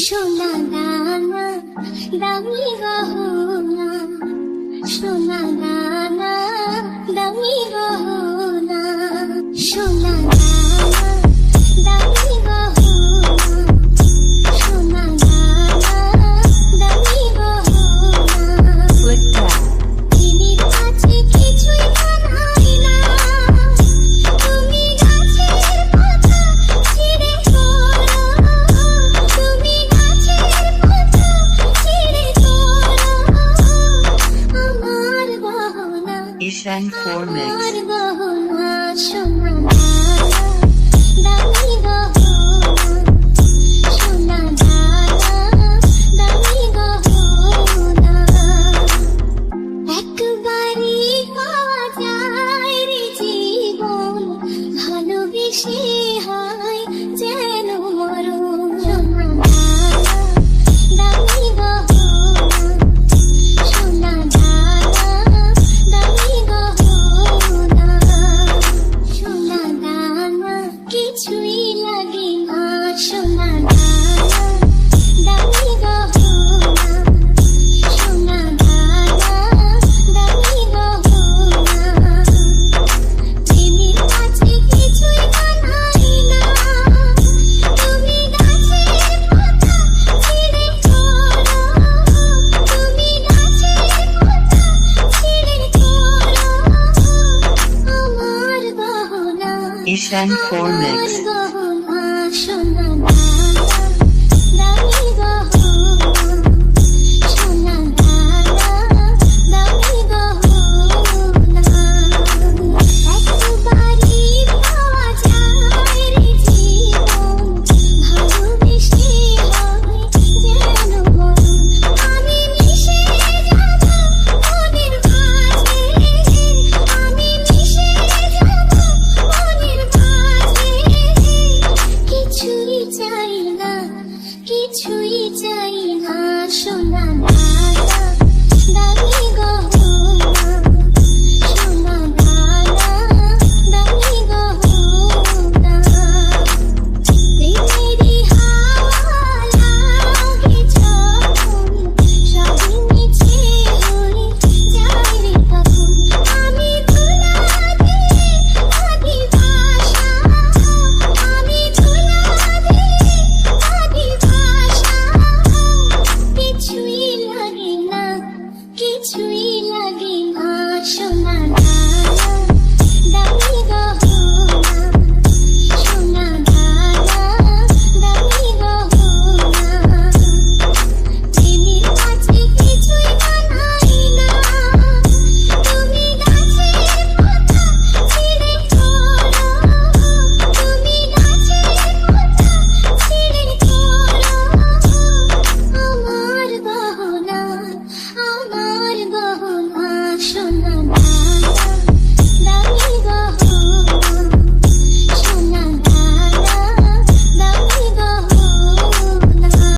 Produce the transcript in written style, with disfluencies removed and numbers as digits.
সোনা দানা দামি গহনা, সোনা দানা দামি গহনা, সোনা দানা দামি গহনা, সোনা দানা দামি গহনা। চিনির কাছে কিছুই মানায় না, তুমি গাছের পাতা ছিঁড়ে তোলো, তুমি গাছের পাতা ছিঁড়ে তোলো, আমার গহনা, Ishan Core Mix. আমার গহনা, সোনা দানা দামি গহনা, সোনা দানা দামি গহনা। একবারই পাওয়া যায় রে জীবন, ভালোবেসে হয় যেন মরণ। সোনা দানা দামি গহনা, সোনা দানা দামি গহনা, সোনা দানা কিছুই লাগে না, সোনা দানা দামি গহনা, সোনা দানা দামি গহনা। চিনির কাছে কিছুই মানায় না, তুমি গাছের পাতা ছিঁড়ে তোলো, তুমি গাছের পাতা ছিঁড়ে তোলো, আমার গহনা, Ishan Core Mix. আমার গহনা, সোনা দানা দামি গহনা, সোনা দানা দামি গহনা। একবারই পাওয়া যায় রে জীবন, ভালোবেসে হয় যেন মরণ। আমি মিশে যাব মনের মাঝে, আমি মিশে যাব মনের মাঝে, কিছুই চাই না, কিছুই চাই